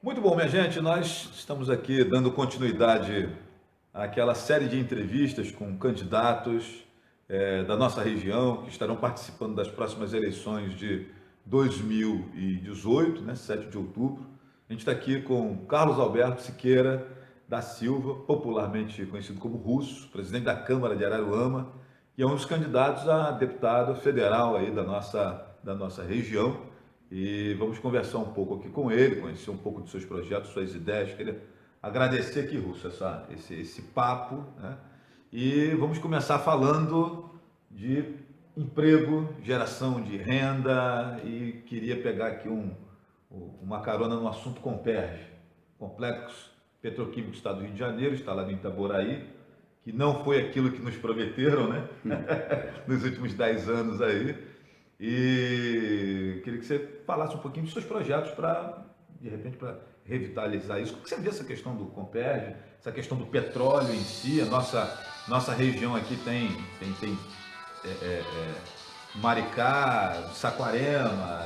Muito bom, minha gente. Nós estamos aqui dando continuidade àquela série de entrevistas com candidatos da nossa região que estarão participando das próximas eleições de 2018, né, 7 de outubro. A gente está aqui com Carlos Alberto Siqueira da Silva, popularmente conhecido como Russo, presidente da Câmara de Araruama, e é um dos candidatos a deputado federal aí da nossa região. E vamos conversar um pouco aqui com ele, conhecer um pouco dos seus projetos, suas ideias. Queria agradecer aqui, Russo, esse papo, né? E vamos começar falando de emprego, geração de renda, e queria pegar aqui uma carona no assunto Comperj, Complexo Petroquímico do Estado do Rio de Janeiro, instalado em Itaboraí, que não foi aquilo que nos prometeram, né? Nos últimos 10 anos aí. E queria que você falasse um pouquinho dos seus projetos para, de repente, para revitalizar isso. Como que você vê essa questão do Comperj, essa questão do petróleo em si? A nossa região aqui tem Maricá, Saquarema,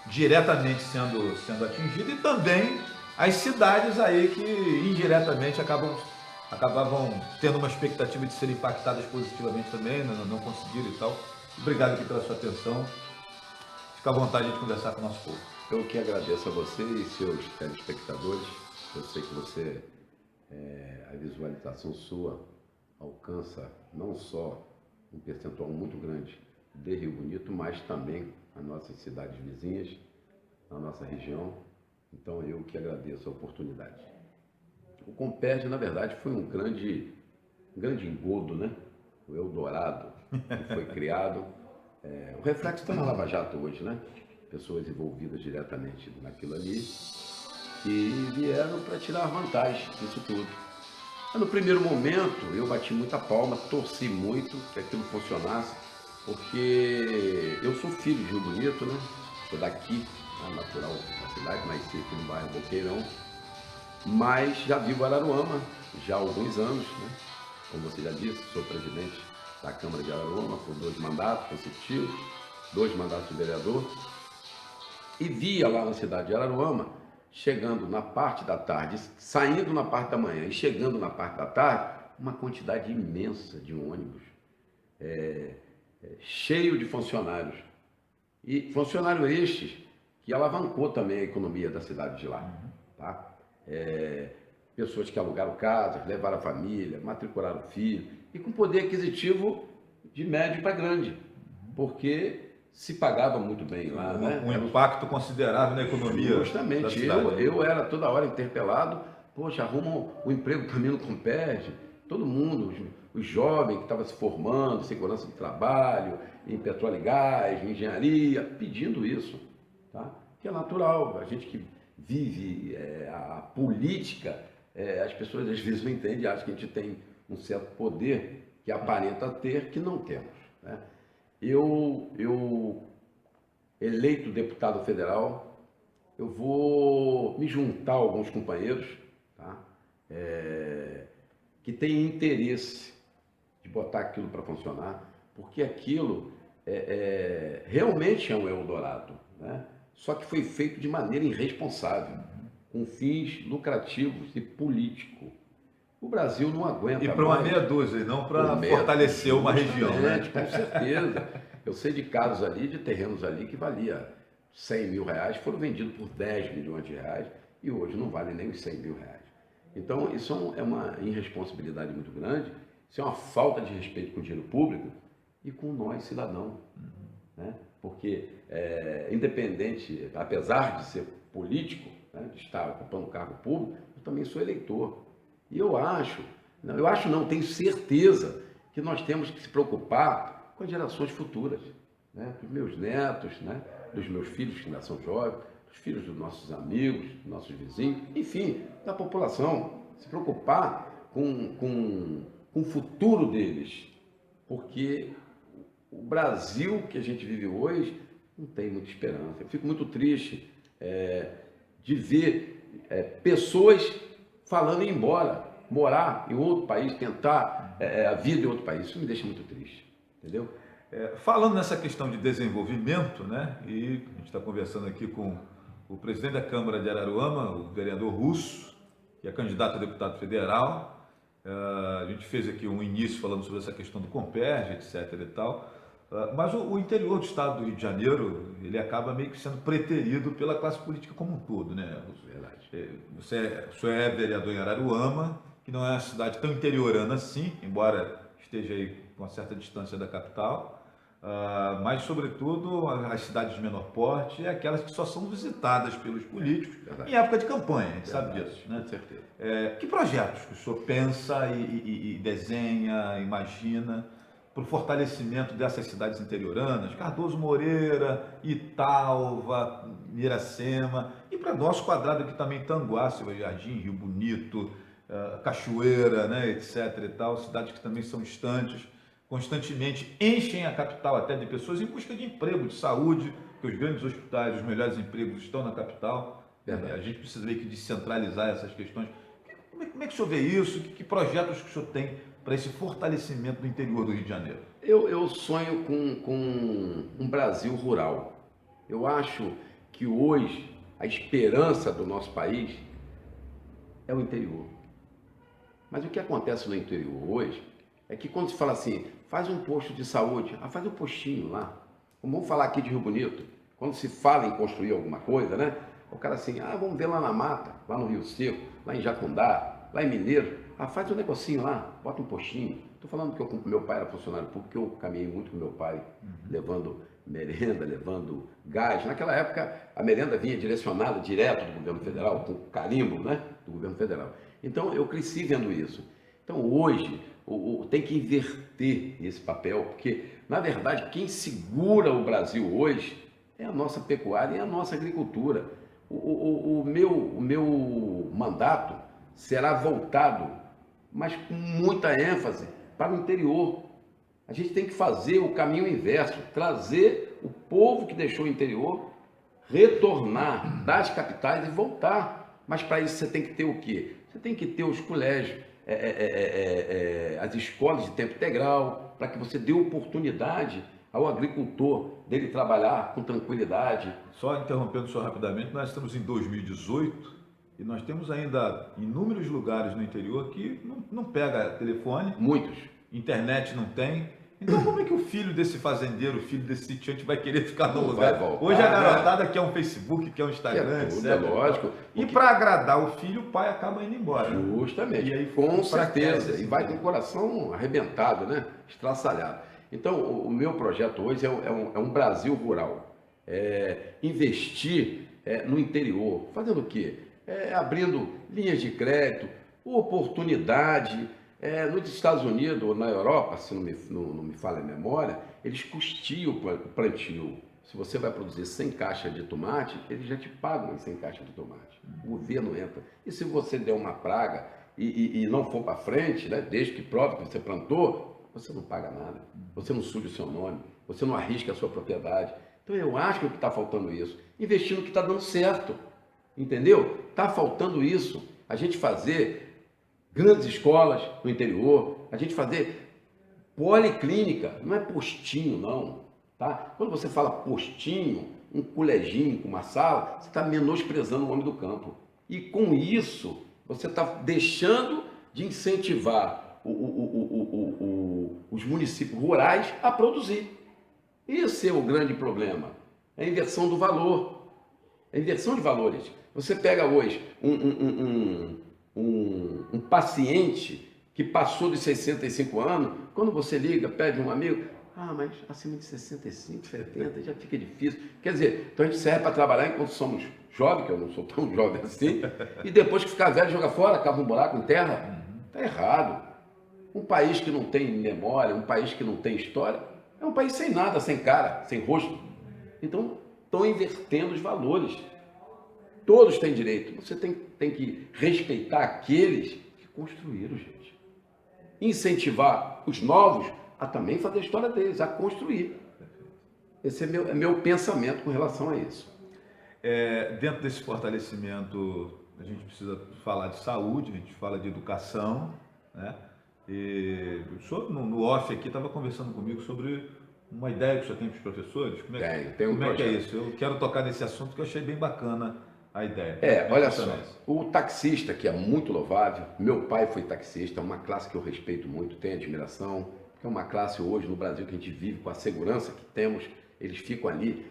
diretamente sendo atingida, e também as cidades aí que indiretamente acabavam tendo uma expectativa de serem impactadas positivamente também, não conseguiram e tal. Obrigado aqui pela sua atenção. Fica à vontade de conversar com o nosso povo. Eu que agradeço a você e seus telespectadores. Eu sei que a visualização sua alcança não só um percentual muito grande de Rio Bonito, mas também as nossas cidades vizinhas, na nossa região. Então eu que agradeço a oportunidade. O Comperj, na verdade, foi um grande engodo, né? O Eldorado que foi criado. O reflexo está na Lava Jato hoje, né? Pessoas envolvidas diretamente naquilo ali que vieram para tirar vantagem disso tudo. Mas no primeiro momento eu bati muita palma, torci muito que aquilo funcionasse, porque eu sou filho de Rio Bonito, né? Sou daqui, natural da cidade, nasci aqui no bairro Boqueirão, mas já vivo em Araruama já há alguns anos, né? Como você já disse, sou presidente da Câmara de Araruama por 2 mandatos consecutivos, 2 mandatos de vereador, e via lá na cidade de Araruama, chegando na parte da tarde, saindo na parte da manhã e chegando na parte da tarde, uma quantidade imensa de ônibus, cheio de funcionários, e funcionários estes que alavancou também a economia da cidade de lá, tá? Pessoas que alugaram casas, levaram a família, matricularam o filho, e com poder aquisitivo de médio para grande, porque se pagava muito bem lá, né? Um impacto considerável na economia. Justamente. Da cidade. Eu era toda hora interpelado, poxa, arruma um emprego para mim no Comperj, todo mundo, os jovens que estavam se formando, segurança do trabalho, em petróleo e gás, em engenharia, pedindo isso, tá? Que é natural, a gente que vive a política, as pessoas às vezes não entendem, acham que a gente tem um certo poder que aparenta ter, que não temos, né? Eu eleito deputado federal, eu vou me juntar a alguns companheiros, tá? Que têm interesse de botar aquilo para funcionar, porque aquilo realmente é um Eldorado, né? Só que foi feito de maneira irresponsável, com fins lucrativos e políticos. O Brasil não aguenta mais. E para uma meia dúzia, e não para fortalecer uma região, né? Com certeza. Eu sei de casos ali, de terrenos ali que valia 100 mil reais, foram vendidos por 10 milhões de reais e hoje não vale nem os 100 mil reais. Então isso é uma irresponsabilidade muito grande, isso é uma falta de respeito com o dinheiro público e com nós, cidadãos, né? Porque independente, apesar de ser político, né, de estar ocupando cargo público, eu também sou eleitor. E tenho certeza que nós temos que se preocupar com as gerações futuras, né? Dos meus netos, né? Dos meus filhos que ainda são jovens, dos filhos dos nossos amigos, dos nossos vizinhos, enfim, da população. Se preocupar com o futuro deles, porque o Brasil que a gente vive hoje não tem muita esperança. Eu fico muito triste de ver pessoas falando em ir embora, morar em outro país, tentar a vida em outro país. Isso me deixa muito triste, entendeu? Falando nessa questão de desenvolvimento, né? E a gente está conversando aqui com o presidente da Câmara de Araruama, o vereador Russo, que é candidato a deputado federal. A gente fez aqui um início falando sobre essa questão do Comperj, etc. e tal. Mas o interior do estado do Rio de Janeiro, ele acaba meio que sendo preterido pela classe política como um todo, né? Verdade. Você é vereador em Araruama, que não é uma cidade tão interiorana assim, embora esteja aí com uma certa distância da capital. Mas, sobretudo, as cidades de menor porte é aquelas que só são visitadas pelos políticos em época de campanha, a gente sabe disso, né? Com certeza. Que projetos que o senhor pensa e desenha, imagina para o fortalecimento dessas cidades interioranas, Cardoso Moreira, Italva, Miracema, e para nosso quadrado aqui também, Tanguá, Silva Jardim, Rio Bonito, Cachoeira, né, etc. e tal, cidades que também são distantes, constantemente enchem a capital até de pessoas em busca de emprego, de saúde, porque os grandes hospitais, os melhores empregos estão na capital. A gente precisa meio que descentralizar essas questões. Como é que o senhor vê isso? Que projetos que o senhor tem para esse fortalecimento do interior do Rio de Janeiro? Eu sonho com um Brasil rural. Eu acho que hoje a esperança do nosso país é o interior. Mas o que acontece no interior hoje é que quando se fala assim, faz um posto de saúde, faz um postinho lá. Vamos falar aqui de Rio Bonito. Quando se fala em construir alguma coisa, né? O cara assim, vamos ver lá na mata, lá no Rio Seco, lá em Jacundá, lá em Mineiro. Faz um negocinho lá, bota um postinho. Estou falando que meu pai era funcionário público, eu caminhei muito com meu pai, levando merenda, levando gás. Naquela época, a merenda vinha direcionada direto do governo federal, com carimbo, né, do governo federal. Então, eu cresci vendo isso. Então, hoje, tem que inverter esse papel, porque, na verdade, quem segura o Brasil hoje é a nossa pecuária e a nossa agricultura. O meu mandato será voltado, mas com muita ênfase, para o interior. A gente tem que fazer o caminho inverso, trazer o povo que deixou o interior, retornar das capitais e voltar. Mas para isso você tem que ter o quê? Você tem que ter os colégios, as escolas de tempo integral, para que você dê oportunidade ao agricultor dele trabalhar com tranquilidade. Só interrompendo só rapidamente, nós estamos em 2018 e nós temos ainda inúmeros lugares no interior que não pega telefone. Muitos. Internet não tem. Então como é que o filho desse fazendeiro, o filho desse sitiante vai querer ficar no lugar? Voltar, hoje a garotada quer um Facebook, quer um Instagram, etc. É lógico. E para agradar o filho, o pai acaba indo embora. Justamente, e aí, com certeza. e vai com o coração arrebentado, né? Estraçalhado. Então, o meu projeto hoje é um Brasil rural. Investir no interior. Fazendo o quê? Abrindo linhas de crédito, oportunidade. Nos Estados Unidos ou na Europa, se não me falha a memória, eles custiam o plantio. Se você vai produzir 100 caixas de tomate, eles já te pagam as 100 caixas de tomate. O governo entra. E se você der uma praga e não for para frente, né, desde que prove que você plantou, você não paga nada. Você não suja o seu nome, você não arrisca a sua propriedade. Então eu acho que está faltando isso. Investir no que está dando certo. Entendeu? Está faltando isso. A gente fazer grandes escolas no interior, a gente fazer policlínica, não é postinho não, tá? Quando você fala postinho, um coleginho com uma sala, você está menosprezando o homem do campo. E com isso, você está deixando de incentivar os municípios rurais a produzir. Esse é o grande problema, é a inversão do valor, é a inversão de valores. Você pega hoje um paciente que passou de 65 anos, quando você liga, pede um amigo, mas acima de 65, 70, já fica difícil. Quer dizer, então a gente serve para trabalhar enquanto somos jovens, que eu não sou tão jovem assim, e depois que ficar velho, joga fora, cava um buraco em terra. Está errado. Um país que não tem memória, um país que não tem história, é um país sem nada, sem cara, sem rosto. Então, estão invertendo os valores. Todos têm direito. Você tem que respeitar aqueles que construíram, gente. Incentivar os novos a também fazer a história deles, a construir. Esse é meu pensamento com relação a isso. Dentro desse fortalecimento, a gente precisa falar de saúde, a gente fala de educação, né? E o senhor, no off aqui, estava conversando comigo sobre uma ideia que o senhor tem para os professores? Tenho um como é que é projeto. isso? Eu quero tocar nesse assunto que eu achei bem bacana a ideia. Olha só, o taxista, que é muito louvável, meu pai foi taxista, é uma classe que eu respeito muito, tenho admiração, porque é uma classe hoje no Brasil que a gente vive com a segurança que temos, eles ficam ali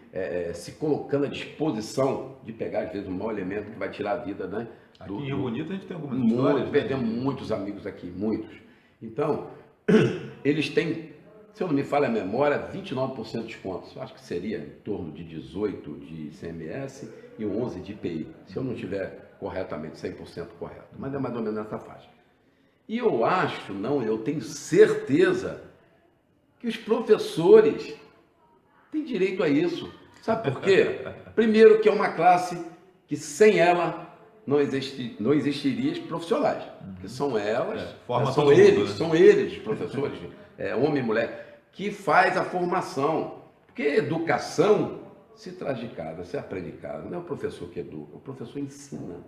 se colocando à disposição de pegar, às vezes, um mau elemento que vai tirar a vida, né? Aqui em Rio Bonito a gente tem algumas histórias. Perdemos muitos amigos aqui, muitos. Então, eles têm, se eu não me falha a memória, 29% de descontos. Eu acho que seria em torno de 18% de ICMS e 11% de IPI, se eu não estiver corretamente, 100% correto. Mas é mais ou menos nessa faixa. E eu acho, eu tenho certeza que os professores têm direito a isso. Sabe por quê? Primeiro que é uma classe que sem ela não existiria os profissionais, que são elas, são eles, professores, homem e mulher, que faz a formação. Porque educação se traz de casa, se aprende de casa. Não é o professor que educa, o professor ensina.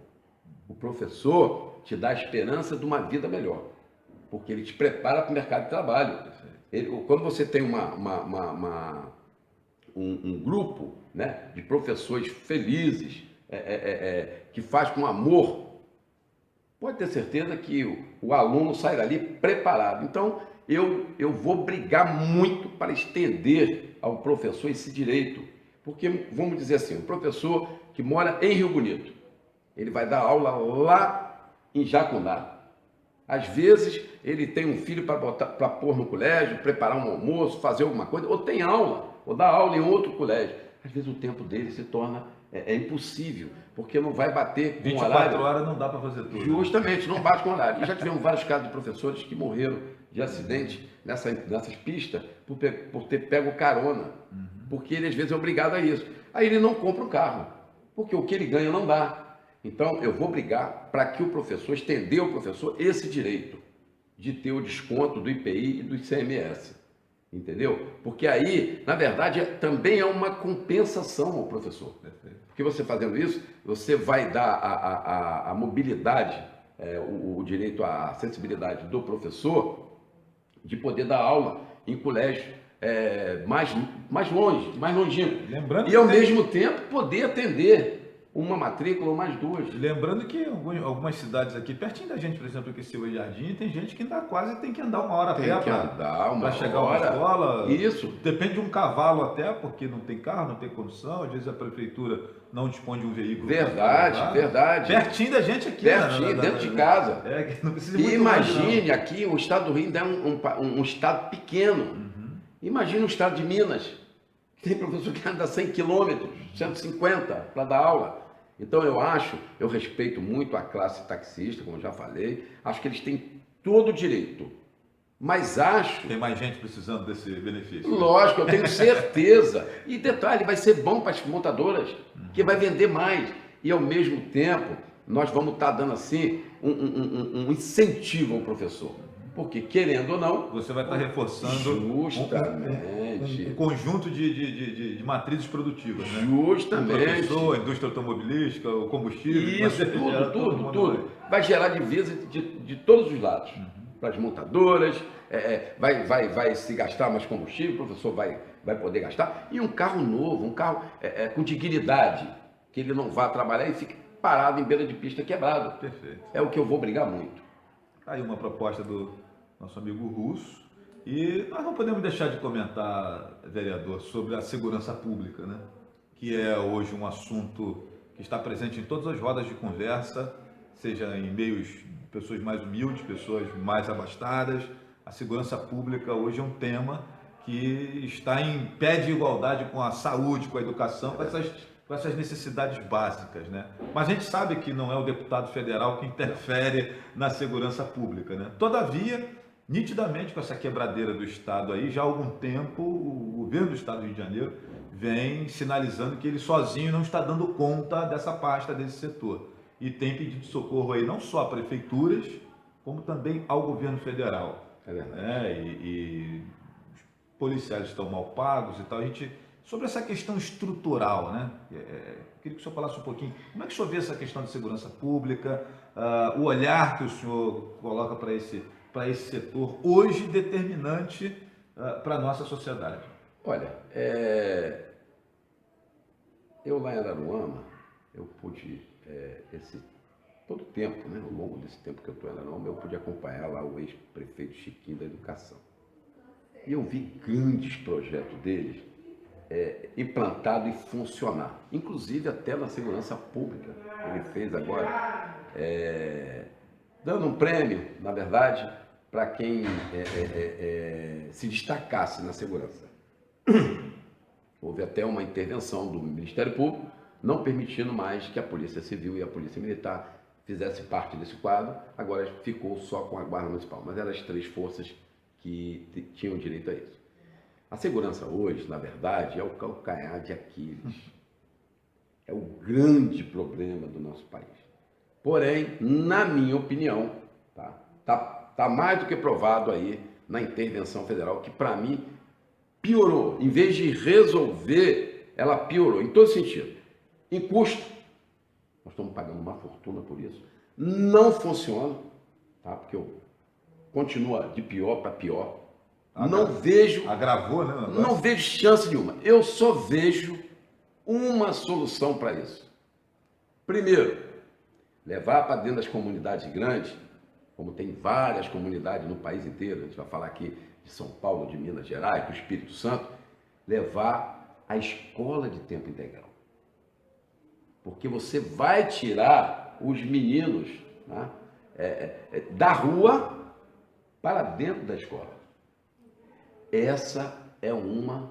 O professor te dá a esperança de uma vida melhor, porque ele te prepara para o mercado de trabalho. Quando você tem um grupo, né, de professores felizes, que faz com amor, pode ter certeza que o aluno sai dali preparado. Então, eu vou brigar muito para estender ao professor esse direito. Porque, vamos dizer assim, o professor que mora em Rio Bonito, ele vai dar aula lá em Jacundá. Às vezes, ele tem um filho para pôr no colégio, preparar um almoço, fazer alguma coisa, ou tem aula, ou dá aula em outro colégio. Às vezes, o tempo dele se torna impossível, porque não vai bater com 24 horário. horas não dá para fazer tudo. Justamente, não bate com horário. E já tivemos vários casos de professores que morreram de acidente nessas pistas por ter pego carona, porque ele às vezes é obrigado a isso. Aí ele não compra o carro, porque o que ele ganha não dá. Então eu vou brigar para que o professor, estender ao professor esse direito de ter o desconto do IPI e do ICMS. Entendeu? Porque aí, na verdade, também é uma compensação ao professor. Porque você fazendo isso, você vai dar a mobilidade, o direito à acessibilidade do professor de poder dar aula em colégio mais longe, mais longínquo. E ao mesmo tempo poder atender uma matrícula ou mais duas. Lembrando que algumas cidades aqui, pertinho da gente, por exemplo, aqui em Silva Jardim, tem gente que ainda quase tem que andar uma hora a pé para chegar a uma escola. Isso. Depende de um cavalo até, porque não tem carro, não tem condução, às vezes a prefeitura não dispõe de um veículo. Verdade. Pertinho da gente aqui. Pertinho, dentro de casa. Que não precisa ir muito imagine, longe, aqui o estado do Rio ainda é um estado pequeno. Imagina o estado de Minas, que tem professor que anda 100 quilômetros, 150 para dar aula. Então eu respeito muito a classe taxista, como eu já falei, acho que eles têm todo o direito, mas acho... Tem mais gente precisando desse benefício. Lógico, eu tenho certeza. E detalhe, vai ser bom para as montadoras, que vai vender mais. E ao mesmo tempo, nós vamos estar dando assim um incentivo ao professor. Porque, querendo ou não... Você vai estar reforçando um conjunto de matrizes produtivas, né? Justamente. O professor, a indústria automobilística, o combustível... Isso, tudo. Vai gerar divisa de todos os lados. Para as montadoras, vai se gastar mais combustível, o professor vai poder gastar. E um carro novo, um carro com dignidade, que ele não vá trabalhar e fique parado em beira de pista quebrado. Perfeito. É o que eu vou brigar muito. Aí uma proposta do nosso amigo Russo. E nós não podemos deixar de comentar, vereador, sobre a segurança pública, né? Que é hoje um assunto que está presente em todas as rodas de conversa, seja em meios de pessoas mais humildes, pessoas mais abastadas. A segurança pública hoje é um tema que está em pé de igualdade com a saúde, com a educação, com essas necessidades básicas, né? Mas a gente sabe que não é o deputado federal que interfere na segurança pública, né? Todavia, nitidamente com essa quebradeira do Estado aí, já há algum tempo o governo do Estado do Rio de Janeiro vem sinalizando que ele sozinho não está dando conta dessa pasta, desse setor. E tem pedido socorro aí não só a prefeituras, como também ao governo federal. E os policiais estão mal pagos e tal. Sobre essa questão estrutural, né? Queria que o senhor falasse um pouquinho. Como é que o senhor vê essa questão de segurança pública, o olhar que o senhor coloca para esse setor hoje determinante para a nossa sociedade? Olha, eu lá em Araruama, eu pude, todo o tempo, né, ao longo desse tempo que eu estou em Araruama, eu pude acompanhar lá o ex-prefeito Chiquinho da Educação. E eu vi grandes projetos deles implantado e funcionar, inclusive até na segurança pública. Ele fez agora, dando um prêmio, na verdade, para quem se destacasse na segurança. Houve até uma intervenção do Ministério Público, não permitindo mais que a Polícia Civil e a Polícia Militar fizesse parte desse quadro, agora ficou só com a Guarda Municipal, mas eram as 3 forças que tinham direito a isso. A segurança hoje, na verdade, é o calcanhar de Aquiles. É o grande problema do nosso país. Porém, na minha opinião, tá mais do que provado aí na intervenção federal, que para mim piorou. Em vez de resolver, ela piorou, em todo sentido. Em custo, nós estamos pagando uma fortuna por isso. Não funciona, porque continua de pior para pior. Não vejo... Agravou, né? Não vejo chance nenhuma. Eu só vejo uma solução para isso. Primeiro, levar para dentro das comunidades grandes, como tem várias comunidades no país inteiro, a gente vai falar aqui de São Paulo, de Minas Gerais, do Espírito Santo, levar a escola de tempo integral. Porque você vai tirar os meninos, né, da rua para dentro da escola. Essa é uma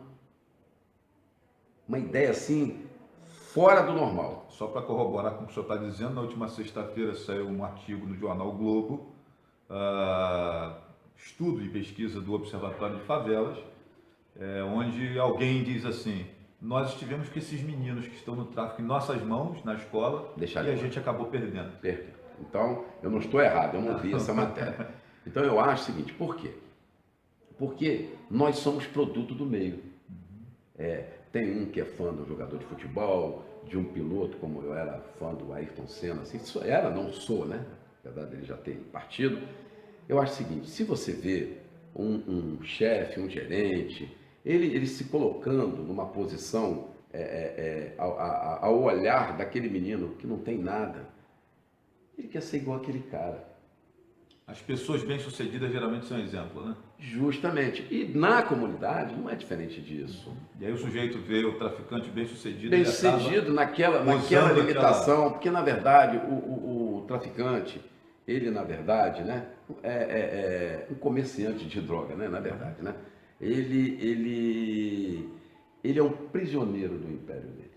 ideia assim, fora do normal. Só para corroborar com o que o senhor está dizendo, na última sexta-feira saiu um artigo no jornal o Globo, estudo e pesquisa do Observatório de Favelas, onde alguém diz assim: nós estivemos com esses meninos que estão no tráfico em nossas mãos, na escola, e a gente acabou perdendo. Então, eu não estou errado, eu não vi essa matéria. Então, eu acho o seguinte: por quê? Porque nós somos produto do meio. Tem um que é fã do jogador de futebol, de um piloto, como eu era fã do Ayrton Senna, assim, não sou, né? Apesar dele já ter partido. Eu acho o seguinte: se você vê um chefe, um gerente, ele se colocando numa posição ao olhar daquele menino que não tem nada, ele quer ser igual aquele cara. As pessoas bem-sucedidas geralmente são exemplo, né? Justamente. E na comunidade não é diferente disso. E aí o sujeito vê o traficante bem-sucedido. Bem-sucedido naquela limitação, porque na verdade o traficante, ele na verdade, né, é um comerciante de droga, né, na verdade, né? Ele é um prisioneiro do império dele.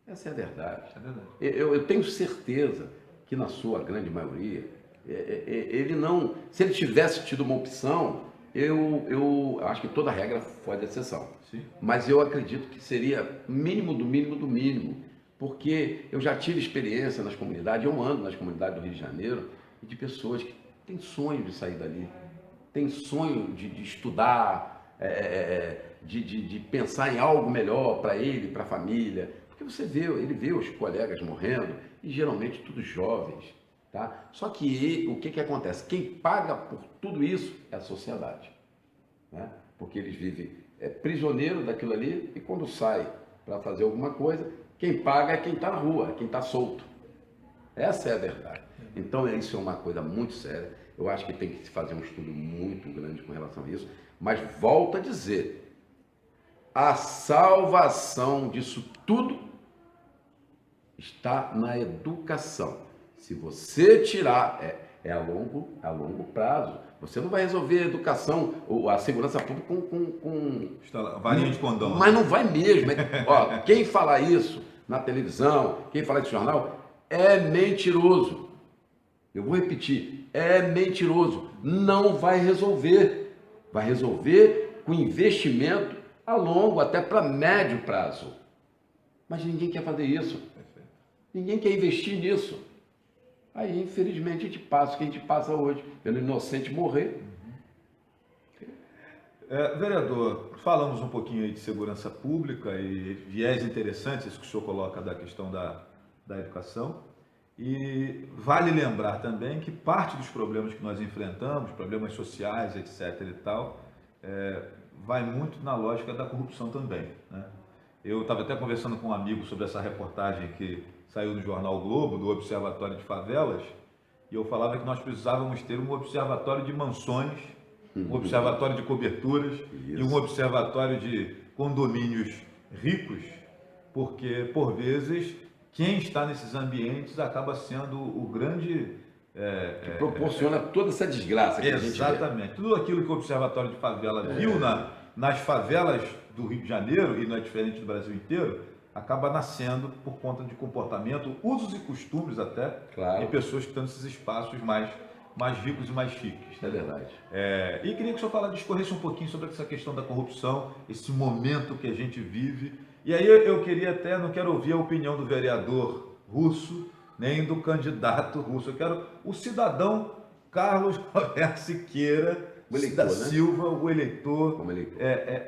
Essa é a verdade. É verdade. Eu tenho certeza que na sua grande maioria, ele não... Se ele tivesse tido uma opção, eu acho que toda regra faz exceção. Sim. Mas eu acredito que seria mínimo do mínimo do mínimo, porque eu já tive experiência nas comunidades, eu ando nas comunidades do Rio de Janeiro, de pessoas que têm sonho de sair dali, têm sonho de estudar, de pensar em algo melhor para ele, para a família, porque ele vê os colegas morrendo, e geralmente todos jovens. Tá? Só que o que acontece? Quem paga por tudo isso é a sociedade, né? Porque eles vivem prisioneiro daquilo ali, e quando sai para fazer alguma coisa, quem paga é quem está na rua, quem está solto. Essa é a verdade. Então isso é uma coisa muito séria. Eu acho que tem que se fazer um estudo muito grande com relação a isso, mas volto a dizer, a salvação disso tudo está na educação. Se você tirar, a longo prazo. Você não vai resolver a educação, ou a segurança pública com varinha de condão. Mas não vai mesmo. Ó, quem falar isso na televisão, quem falar isso no jornal, é mentiroso. Eu vou repetir, é mentiroso. Não vai resolver. Vai resolver com investimento a longo, até para médio prazo. Mas ninguém quer fazer isso. Ninguém quer investir nisso. Aí, infelizmente, a gente passa o que a gente passa hoje, vendo inocente morrer. Vereador, falamos um pouquinho aí de segurança pública e viés interessantes, isso que o senhor coloca da questão da educação. E vale lembrar também que parte dos problemas que nós enfrentamos, problemas sociais, etc. e tal, vai muito na lógica da corrupção também, né? Eu estava até conversando com um amigo sobre essa reportagem que saiu no jornal o Globo, do Observatório de Favelas, e eu falava que nós precisávamos ter um observatório de mansões, um observatório de coberturas e um Isso. observatório de condomínios ricos, porque, por vezes, quem está nesses ambientes acaba sendo o grande... Proporciona toda essa desgraça que a gente vê. Exatamente. Tudo aquilo que o Observatório de Favela viu nas favelas do Rio de Janeiro, e não é diferente do Brasil inteiro, acaba nascendo por conta de comportamento, usos e costumes até, Claro. de pessoas que estão nesses espaços mais ricos e mais chiques. É verdade. E queria que o senhor discorresse um pouquinho sobre essa questão da corrupção, esse momento que a gente vive. E aí eu queria até, não quero ouvir a opinião do vereador Russo, nem do candidato Russo, eu quero o cidadão Carlos Roberto Siqueira da Silva, o eleitor. Como eleitor.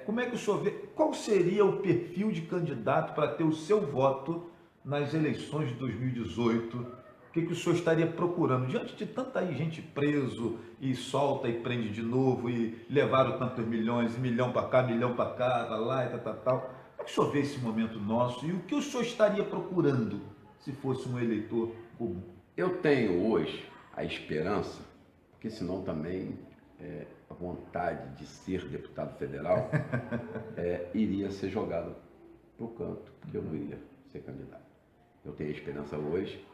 Como é que o senhor vê, qual seria o perfil de candidato para ter o seu voto nas eleições de 2018? O que o senhor estaria procurando? Diante de tanta gente preso e solta e prende de novo e levaram tantos milhões, milhão para cá, lá e tal. Como é que o senhor vê esse momento nosso e o que o senhor estaria procurando se fosse um eleitor comum? Eu tenho hoje a esperança, porque senão também a vontade de ser deputado federal iria ser jogada para o canto, porque eu não iria ser candidato. Eu tenho a esperança hoje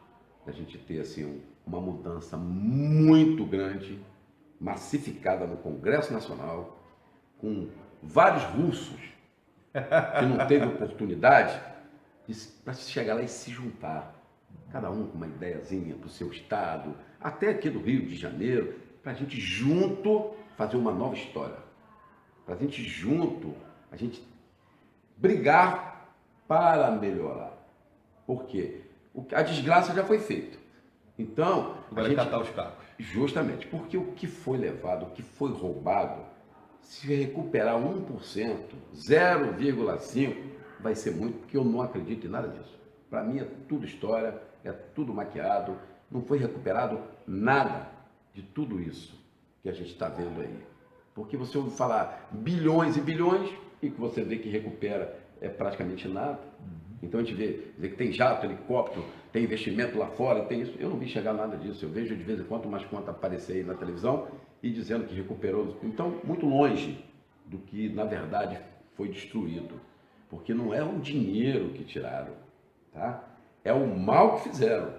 da gente ter assim, uma mudança muito grande, massificada no Congresso Nacional, com vários russos que não teve oportunidade para chegar lá e se juntar. Cada um com uma ideiazinha para o seu estado, até aqui do Rio de Janeiro, para a gente junto fazer uma nova história. Para a gente junto, a gente brigar para melhorar. Por quê? A desgraça já foi feita. Então, agora a gente catar os cacos. Justamente, porque o que foi levado, o que foi roubado, se recuperar 1%, 0,5%, vai ser muito, porque eu não acredito em nada disso. Para mim é tudo história, é tudo maquiado, não foi recuperado nada de tudo isso que a gente está vendo aí. Porque você ouve falar bilhões e bilhões e que você vê que recupera praticamente nada. Então a gente vê que tem jato, helicóptero, tem investimento lá fora, tem isso. Eu não vi chegar nada disso. Eu vejo de vez em quando umas contas aparecer aí na televisão e dizendo que recuperou. Então, muito longe do que, na verdade, foi destruído. Porque não é o dinheiro que tiraram, tá? É o mal que fizeram.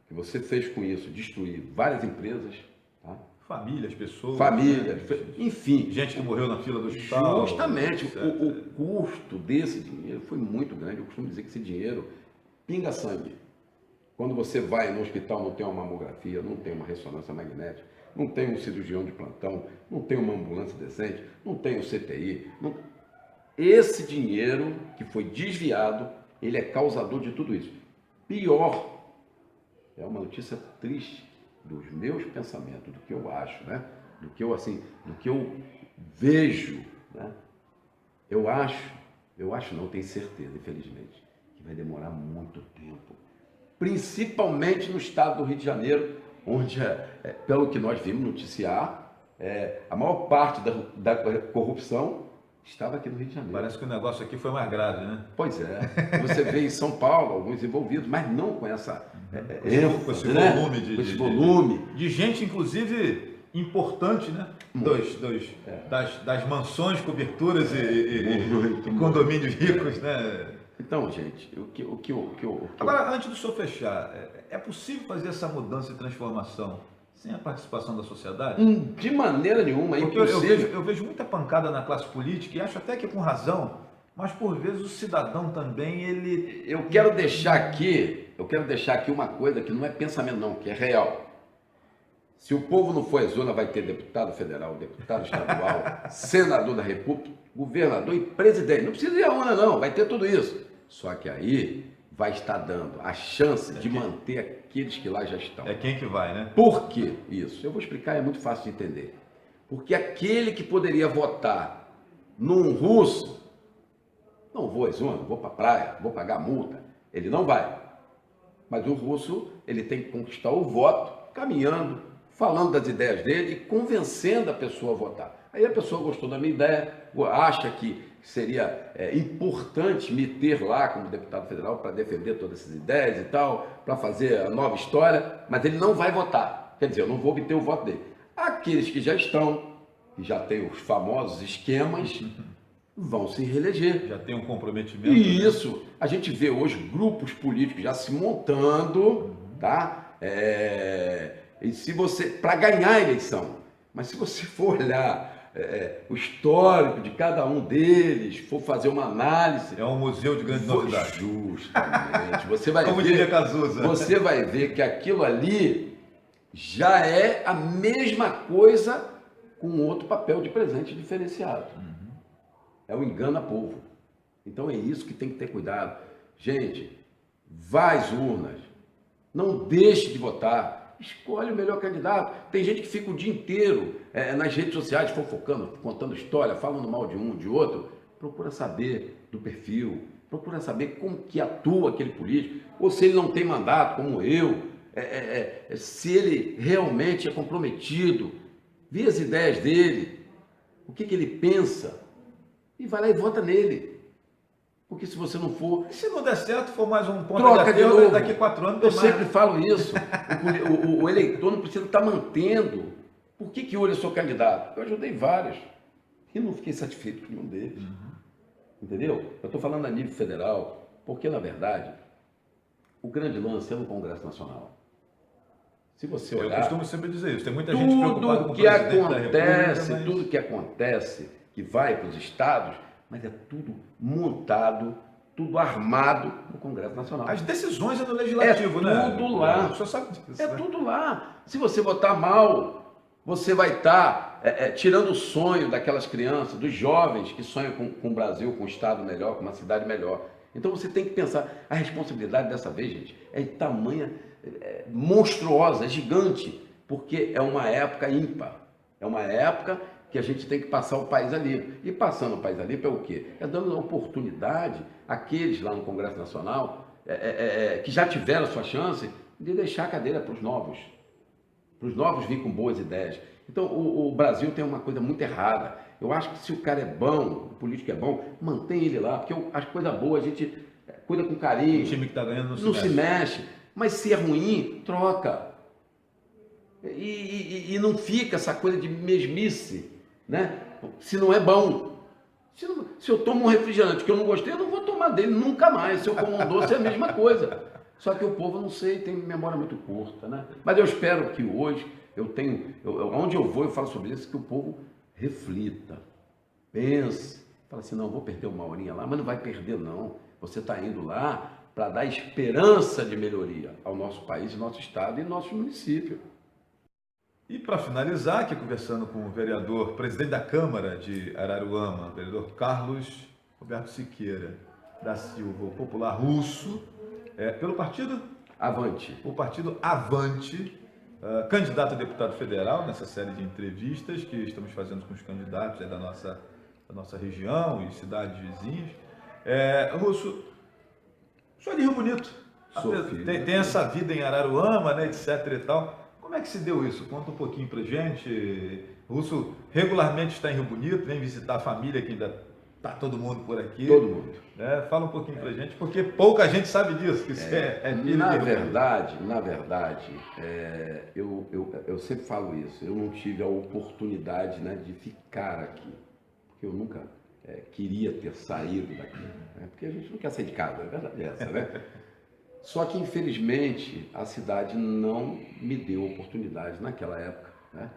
Que você fez com isso, destruir várias empresas, tá? Famílias, pessoas. Famílias, enfim. Gente que morreu na fila do hospital. Justamente, o custo desse dinheiro foi muito grande. Eu costumo dizer que esse dinheiro pinga sangue. Quando você vai no hospital, não tem uma mamografia, não tem uma ressonância magnética, não tem um cirurgião de plantão, não tem uma ambulância decente, não tem um CTI. Esse dinheiro que foi desviado, ele é causador de tudo isso. Pior, é uma notícia triste dos meus pensamentos, do que eu acho, né? Do que eu vejo, né? Eu acho não, tenho certeza, infelizmente, que vai demorar muito tempo. Principalmente no estado do Rio de Janeiro, onde, pelo que nós vimos noticiar, a maior parte da corrupção estava aqui no Rio de Janeiro. Parece que o negócio aqui foi mais grave, né? Pois é. Você vê em São Paulo alguns envolvidos, mas não com essa com esse volume, com esse volume de gente, inclusive, importante, né? Das mansões, coberturas e condomínios ricos, né? Então, gente, Agora, antes do senhor fechar, é possível fazer essa mudança e transformação sem a participação da sociedade? De maneira nenhuma, é impossível. Eu vejo muita pancada na classe política e acho até que com razão, mas por vezes o cidadão também, ele... Eu quero deixar aqui uma coisa que não é pensamento não, que é real. Se o povo não for às urnas, vai ter deputado federal, deputado estadual, senador da República, governador e presidente. Não precisa ir à urna não, vai ter tudo isso. Só que aí vai estar dando a chance de manter aqueles que lá já estão. É quem que vai, né? Por que isso? Eu vou explicar, é muito fácil de entender. Porque aquele que poderia votar num russo, não vou às urnas, vou para a praia, vou pagar multa, ele não vai. Mas o russo, ele tem que conquistar o voto caminhando, falando das ideias dele e convencendo a pessoa a votar. Aí a pessoa gostou da minha ideia, acha que seria importante me ter lá como deputado federal para defender todas essas ideias e tal, para fazer a nova história, mas ele não vai votar. Quer dizer, eu não vou obter o voto dele. Aqueles que já estão, que já têm os famosos esquemas, vão se reeleger. Já tem um comprometimento. E isso, a gente vê hoje grupos políticos já se montando, tá? E se você, para ganhar a eleição, mas se você for olhar o histórico de cada um deles, for fazer uma análise... É um museu de grande novidade. Justamente. Você vai Como ver, diria Cazuza. Você vai ver que aquilo ali já é a mesma coisa com outro papel de presente diferenciado. É o engana-povo. Então é isso que tem que ter cuidado. Gente, vá às urnas. Não deixe de votar. Escolhe o melhor candidato. Tem gente que fica o dia inteiro nas redes sociais fofocando, contando história, falando mal de um, de outro. Procura saber do perfil, procura saber como que atua aquele político, ou se ele não tem mandato, como eu, se ele realmente é comprometido, vê as ideias dele, o que ele pensa, e vai lá e vota nele. Porque se você não for... Se não der certo, for mais um ponto troca de novo. daqui a 4 anos... Eu sempre falo isso. O eleitor não precisa estar mantendo. Por que hoje eu sou candidato? Eu ajudei vários. E não fiquei satisfeito com nenhum deles. Entendeu? Eu estou falando a nível federal, porque, na verdade, o grande lance é no Congresso Nacional. Se você olhar... Eu costumo sempre dizer isso. Tem muita gente preocupada com o presidente da República, tudo que acontece, que vai para os estados, mas é tudo montado, tudo armado no Congresso Nacional. As decisões é no Legislativo, né? É tudo lá. O senhor sabe disso, É né? tudo lá. Se você votar mal, você vai estar tirando o sonho daquelas crianças, dos jovens que sonham com o Brasil, com um estado melhor, com uma cidade melhor. Então você tem que pensar, a responsabilidade dessa vez, gente, é de tamanha monstruosa, é gigante, porque é uma época ímpar. É uma época que a gente tem que passar o país ali. E passando o país ali para o quê? É dando oportunidade àqueles lá no Congresso Nacional que já tiveram a sua chance de deixar a cadeira para os novos vir com boas ideias. Então o Brasil tem uma coisa muito errada. Eu acho que se o cara é bom, o político é bom, mantém ele lá, porque as coisas boas a gente cuida com carinho. O time que está ganhando não se mexe. Mas se é ruim, troca. E não fica essa coisa de mesmice, né? Se não é bom. Se eu tomo um refrigerante que eu não gostei, eu não vou tomar dele nunca mais. Se eu como um doce, é a mesma coisa. Só que o povo, não sei, tem memória muito curta, né? Mas eu espero que hoje, onde eu vou, eu falo sobre isso, que o povo reflita, pense, fala assim, não, vou perder uma horinha lá, mas não vai perder não. Você está indo lá para dar esperança de melhoria ao nosso país, ao nosso estado e ao nosso município. E para finalizar, aqui conversando com o vereador, presidente da Câmara de Araruama, vereador Carlos Roberto Siqueira da Silva, o popular russo, pelo partido? Avante. O partido Avante, candidato a deputado federal nessa série de entrevistas que estamos fazendo com os candidatos da nossa região e cidades vizinhas. Russo, sou de Rio Bonito, tem essa vida em Araruama, né, etc e tal. Como é que se deu isso? Conta um pouquinho pra gente. O Russo regularmente está em Rio Bonito, vem visitar a família, que ainda está todo mundo por aqui. Todo mundo. Fala um pouquinho pra gente, porque pouca gente sabe disso. Que isso na verdade, eu sempre falo isso. Eu não tive a oportunidade, né, de ficar aqui, porque eu nunca queria ter saído daqui, né? Porque a gente não quer sair de casa, a verdade é essa, né? Só que, infelizmente, a cidade não me deu oportunidade naquela época, né,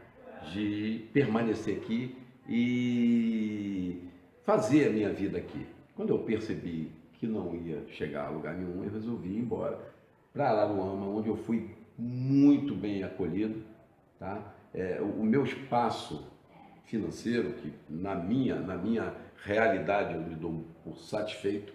de permanecer aqui e fazer a minha vida aqui. Quando eu percebi que não ia chegar a lugar nenhum, eu resolvi ir embora para Araruama, onde eu fui muito bem acolhido, tá? O meu espaço financeiro, que na minha realidade eu me dou por satisfeito,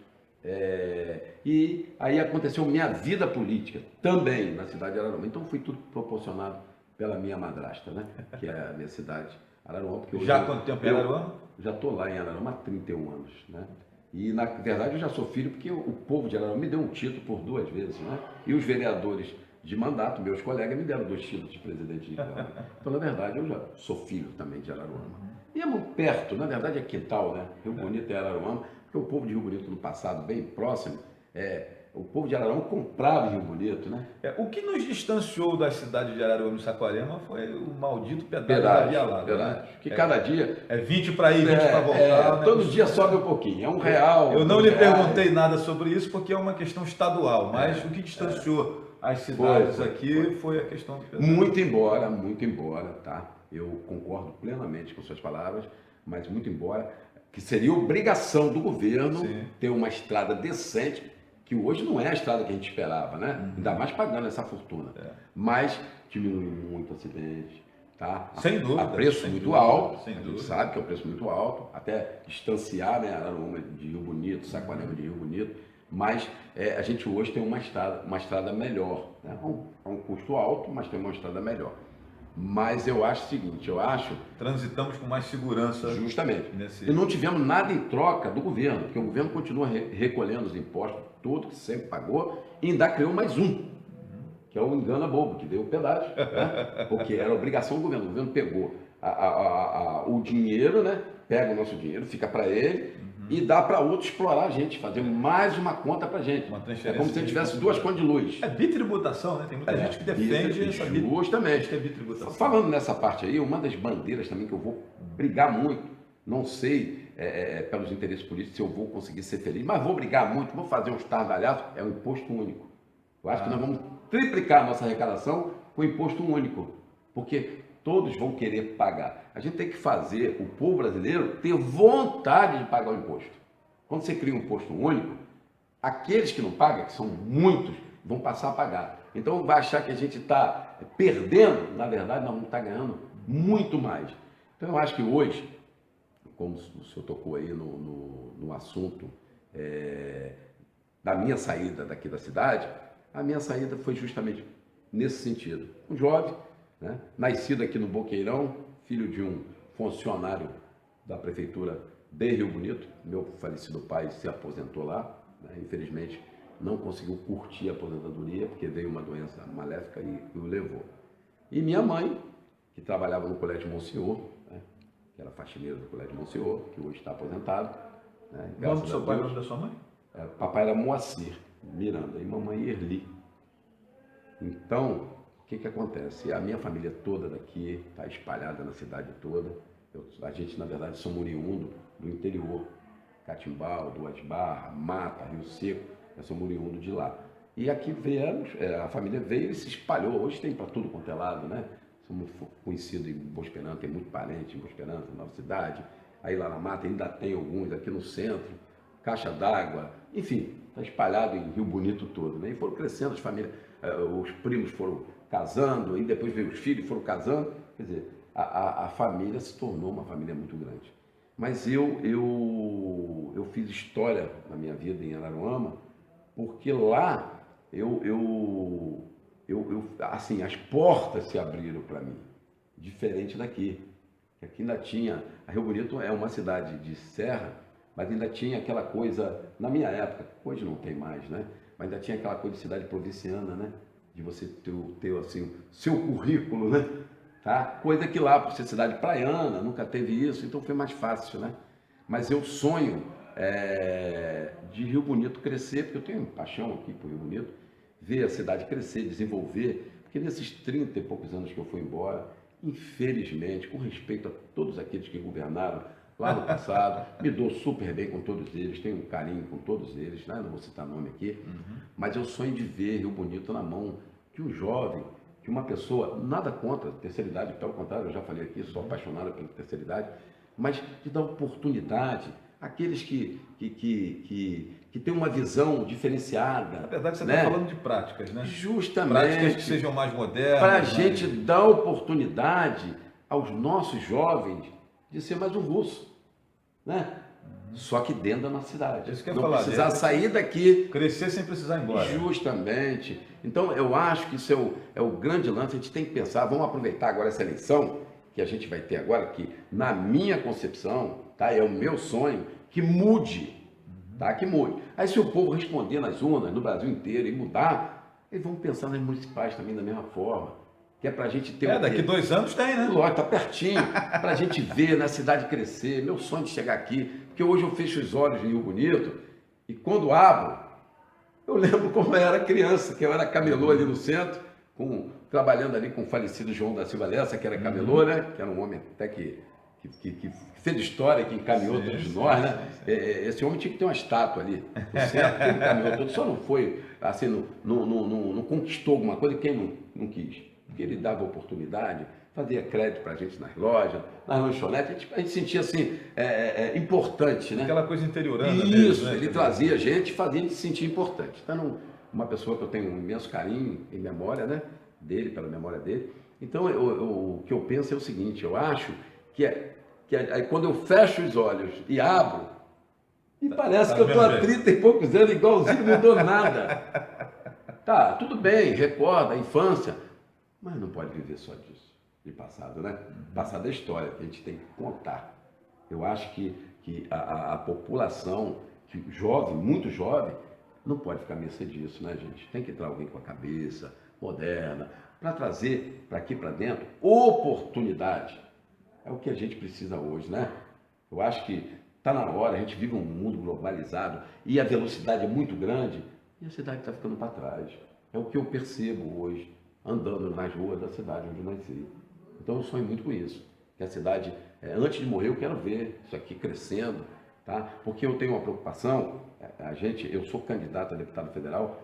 e aí aconteceu minha vida política também na cidade de Araruama. Então foi tudo proporcionado pela minha madrasta, né? Que é a minha cidade, Araruama. Porque já há quanto tempo em Araruama? Já estou lá em Araruama há 31 anos, né? E na verdade eu já sou filho porque o povo de Araruama me deu um título por 2 vezes, né? E os vereadores de mandato, meus colegas me deram 2 títulos de presidente de Câmara. Então, na verdade, eu já sou filho também de Araruama. E é muito perto, na verdade é quintal, né? Rio Bonito é Araruama, porque o povo de Rio Bonito no passado, bem próximo, o povo de Araruama comprava em Rio Bonito, né? O que nos distanciou da cidade de Araruama e Saquarema foi o maldito pedágio da Via Láctea. Pedágio. Que cada dia... É 20 para ir, 20 para voltar. Né? Todo dia sobe um pouquinho, é R$1. Eu não lhe perguntei nada sobre isso porque é uma questão estadual, mas o que distanciou as cidades aqui foi a questão do pedágio. Muito embora, tá? Eu concordo plenamente com suas palavras, mas muito embora, que seria obrigação do governo ter uma estrada decente, que hoje não é a estrada que a gente esperava, né? Ainda mais pagando essa fortuna. Mas diminuiu muito o acidente, tá? Sem dúvida. A preço muito alto, sem a dúvida. gente sabe que é um preço muito alto, até distanciar, né, Araruama de Rio Bonito, Saquarema de Rio Bonito, mas a gente hoje tem uma estrada melhor, né? É um custo alto, mas tem uma estrada melhor. Mas eu acho o seguinte, transitamos com mais segurança. Justamente. E não tivemos nada em troca do governo, porque o governo continua recolhendo os impostos, tudo que sempre pagou, e ainda criou mais um, que é o engano bobo, que deu o pedágio, né? Porque era obrigação do governo. O governo pegou o dinheiro, né? Pega o nosso dinheiro, fica para ele, e dá para outro explorar a gente, fazer mais uma conta para a gente. É como se a gente tivesse 2 contas de luz. É bitributação, né? Tem muita gente que defende essa justamente. Que é bitributação. Falando nessa parte aí, uma das bandeiras também que eu vou brigar muito, não sei pelos interesses políticos se eu vou conseguir ser feliz, mas vou brigar muito, vou fazer um estardalhaço, é o imposto único. Eu acho que nós vamos triplicar a nossa arrecadação com o imposto único, porque todos vão querer pagar. A gente tem que fazer o povo brasileiro ter vontade de pagar o imposto. Quando você cria um imposto único, aqueles que não pagam, que são muitos, vão passar a pagar. Então vai achar que a gente está perdendo, na verdade nós vamos estar ganhando muito mais. Então eu acho que hoje, como o senhor tocou aí no assunto da minha saída daqui da cidade, a minha saída foi justamente nesse sentido. Um jovem, né, nascido aqui no Boqueirão, filho de um funcionário da prefeitura de Rio Bonito. Meu falecido pai se aposentou lá, né, infelizmente não conseguiu curtir a aposentadoria porque veio uma doença maléfica e o levou. E minha mãe, que trabalhava no Colégio Monsenhor, né, que era faxineira do Colégio Monsenhor, que hoje está aposentado. Né, o nome do seu pai e o nome da sua mãe? Papai era Moacir Miranda e mamãe Erli. Então, o que acontece? A minha família toda daqui está espalhada na cidade toda. A gente, na verdade, somos oriundo do interior. Catimbau, Duas Barras, Mata, Rio Seco. Nós somos oriundo de lá. E aqui viemos, a família veio e se espalhou. Hoje tem para tudo quanto é lado, né? Somos conhecidos em Boa Esperança, tem muito parente em Boa Esperança, Nova Cidade. Aí lá na Mata ainda tem alguns, aqui no centro. Caixa d'Água, enfim, está espalhado em Rio Bonito todo, né? E foram crescendo as famílias, os primos foram casando, e depois veio os filhos, foram casando, quer dizer, a família se tornou uma família muito grande. Mas eu fiz história na minha vida em Araruama, porque lá assim, as portas se abriram para mim, diferente daqui. Aqui ainda tinha, a Rio Bonito é uma cidade de serra, mas ainda tinha aquela coisa, na minha época, hoje não tem mais, né? Mas ainda tinha aquela coisa de cidade provinciana, né? De você ter assim, seu currículo, né? Tá? Coisa que lá, por ser cidade praiana, nunca teve isso, então foi mais fácil, né? Mas eu sonho de Rio Bonito crescer, porque eu tenho paixão aqui por Rio Bonito, ver a cidade crescer, desenvolver, porque nesses 30 e poucos anos que eu fui embora, infelizmente, com respeito a todos aqueles que governaram lá no passado, me dou super bem com todos eles, tenho um carinho com todos eles, né? Não vou citar nome aqui, mas eu sonho de ver Rio Bonito na mão de um jovem, de uma pessoa, nada contra a terceira idade, pelo contrário, eu já falei aqui, sou apaixonado pela terceira idade, mas de dar oportunidade àqueles que têm uma visão diferenciada. Na verdade, você né? está falando de práticas, né? Justamente. Práticas que sejam mais modernas. Para a gente dar oportunidade aos nossos jovens de ser mais um russo, né? Só que dentro da nossa cidade. Isso que eu ia não falar, precisar sair daqui. Crescer sem precisar ir embora. Justamente. Então, eu acho que isso é o grande lance. A gente tem que pensar, vamos aproveitar agora essa eleição que a gente vai ter agora, que na minha concepção, tá, é o meu sonho, que mude, tá? Que mude. Aí se o povo responder nas urnas, no Brasil inteiro, e mudar, E vamos pensar nas municipais também da mesma forma, que é para a gente ter Daqui 2 anos tem, né? Lógico, tá pertinho, para a gente ver, na cidade crescer. Meu sonho de chegar aqui, porque hoje eu fecho os olhos em Rio Bonito e quando abro, eu lembro como eu era criança, que eu era camelô ali no centro, trabalhando ali com o falecido João da Silva Lessa, que era camelô, né? Que era um homem até que fez história, que encaminhou todos nós, né? Esse homem tinha que ter uma estátua ali, no centro, que ele encaminhou tudo, só não foi, assim, não conquistou alguma coisa quem não quis. Porque ele dava oportunidade, fazia crédito para a gente nas lojas, nas lanchonetes, a gente sentia assim, importante, né? Aquela coisa interiorana. Isso, mesmo, né? ele trazia a gente, fazia a gente se sentir importante. Então, uma pessoa que eu tenho um imenso carinho em memória, né? Dele, pela memória dele. Então, o que eu penso é o seguinte, eu acho que aí quando eu fecho os olhos e abro, e parece que eu estou há 30 e poucos anos, igualzinho, não mudou nada. Tá, tudo bem, recorda a infância, mas não pode viver só disso, de passado, né? Passado é história, que a gente tem que contar. Eu acho que a população, jovem, muito jovem, não pode ficar à mercê disso, né, gente? Tem que entrar alguém com a cabeça moderna, para trazer para aqui, para dentro, oportunidade. É o que a gente precisa hoje, né? Eu acho que está na hora, a gente vive um mundo globalizado e a velocidade é muito grande e a cidade está ficando para trás. É o que eu percebo hoje, andando nas ruas da cidade onde eu nasci. Então eu sonho muito com isso, que a cidade, antes de morrer, eu quero ver isso aqui crescendo, tá? Porque eu tenho uma preocupação, eu sou candidato a deputado federal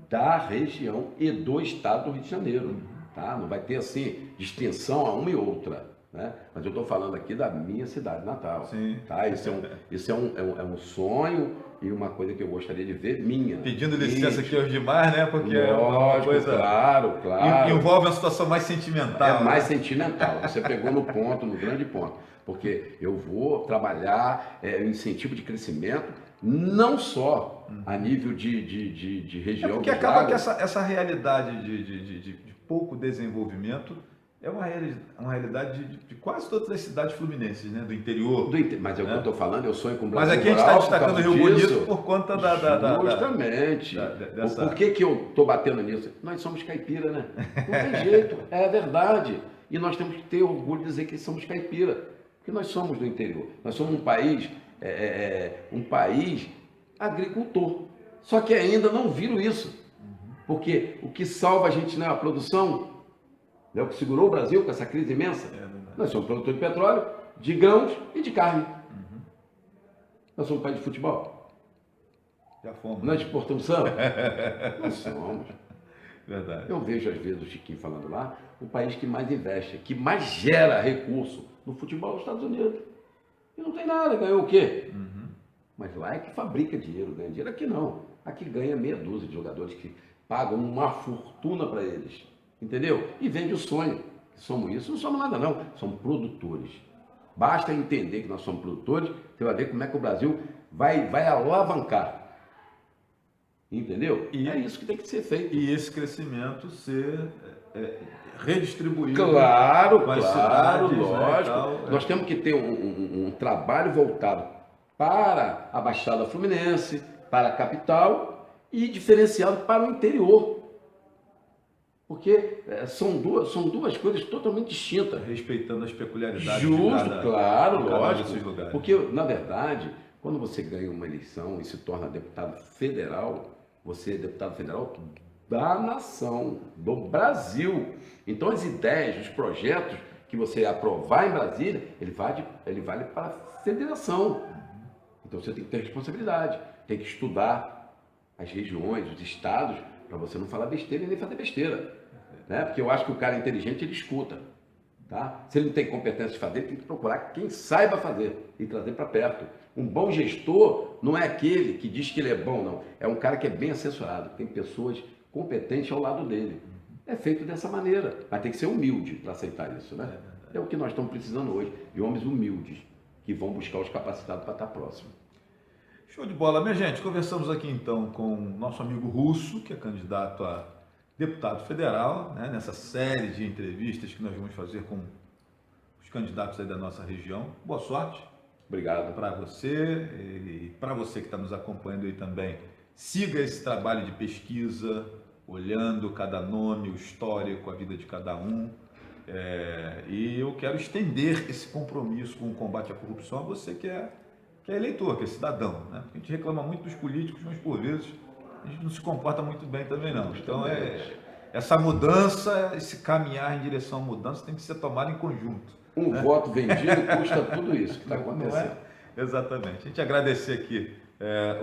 da região e do estado do Rio de Janeiro, tá? Não vai ter, assim, distinção a uma e outra. Né? Mas eu estou falando aqui da minha cidade natal. Sim. Tá? Isso é um sonho e uma coisa que eu gostaria de ver minha. Pedindo licença aqui aos demais, né? Porque lógico, é uma coisa. Claro. Envolve uma situação mais sentimental. É mais sentimental. Você pegou no ponto, no grande ponto. Porque eu vou trabalhar incentivo de crescimento, não só a nível de região. Porque acaba que essa realidade de pouco desenvolvimento é uma realidade de quase todas as cidades fluminenses, né? Do interior. Mas é o que eu estou falando, eu sonho com o Brasil. Mas aqui a gente está destacando o Rio Bonito por conta Justamente. Por que eu estou batendo nisso? Nós somos caipira, né? Não tem jeito, é a verdade. E nós temos que ter orgulho de dizer que somos caipira. Porque nós somos do interior. Nós somos um país agricultor. Só que ainda não viram isso. Porque o que salva a gente não é a produção. É o que segurou o Brasil com essa crise imensa. Nós somos produtor de petróleo, de grãos e de carne. Nós somos um país de futebol. Já fomos. Nós exportamos samba? Não somos. Verdade. Eu vejo às vezes o Chiquinho falando lá, o país que mais investe, que mais gera recurso no futebol é os Estados Unidos. E não tem nada, ganhou o quê? Mas lá é que fabrica dinheiro, ganha dinheiro. Aqui não. Aqui ganha meia dúzia de jogadores que pagam uma fortuna para eles. Entendeu? E vende o sonho. Somos isso, não somos nada não, somos produtores. Basta entender que nós somos produtores, você vai ver como é que o Brasil vai alavancar. Entendeu? E é isso que tem que ser feito. E esse crescimento ser redistribuído. Claro, com as cidades, lógico. Né, nós temos que ter um trabalho voltado para a Baixada Fluminense, para a capital e diferenciado para o interior. Porque são duas coisas totalmente distintas. Respeitando as peculiaridades claro, lógico. desses lugares. Porque, na verdade, quando você ganha uma eleição e se torna deputado federal, você é deputado federal da nação, do Brasil. Então, as ideias, os projetos que você aprovar em Brasília, ele vale para a federação. Então, você tem que ter responsabilidade, tem que estudar as regiões, os estados, para você não falar besteira e nem fazer besteira. Né? Porque eu acho que o cara inteligente, ele escuta. Tá? Se ele não tem competência de fazer, tem que procurar quem saiba fazer e trazer para perto. Um bom gestor não é aquele que diz que ele é bom, não. É um cara que é bem assessorado, tem pessoas competentes ao lado dele. É feito dessa maneira, mas tem que ser humilde para aceitar isso. Né? É o que nós estamos precisando hoje, de homens humildes, que vão buscar os capacitados para estar próximo. Show de bola. Minha gente, conversamos aqui então com o nosso amigo Russo, que é candidato a deputado federal, né, nessa série de entrevistas que nós vamos fazer com os candidatos aí da nossa região. Boa sorte. Obrigado. Para você e para você que está nos acompanhando aí também. Siga esse trabalho de pesquisa, olhando cada nome, o histórico, a vida de cada um. E eu quero estender esse compromisso com o combate à corrupção a você que é eleitor, que é cidadão, né? Porque a gente reclama muito dos políticos, mas por vezes a gente não se comporta muito bem também não. Então essa mudança, esse caminhar em direção à mudança tem que ser tomado em conjunto. Um voto vendido custa tudo isso que está acontecendo. Exatamente. A gente agradecer aqui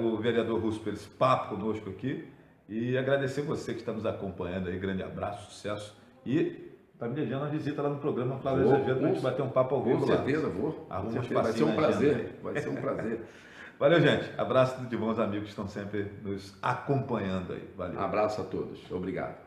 o vereador Russo por esse papo conosco aqui e agradecer você que está nos acompanhando aí. Grande abraço, sucesso e está me devendo uma visita lá no programa Flávio Azevedo para a gente bater um papo ao vivo lá. Com certeza, vou. Vai ser um prazer. Vai ser um prazer. Valeu, gente. Abraço de bons amigos que estão sempre nos acompanhando aí. Valeu. Abraço a todos. Obrigado.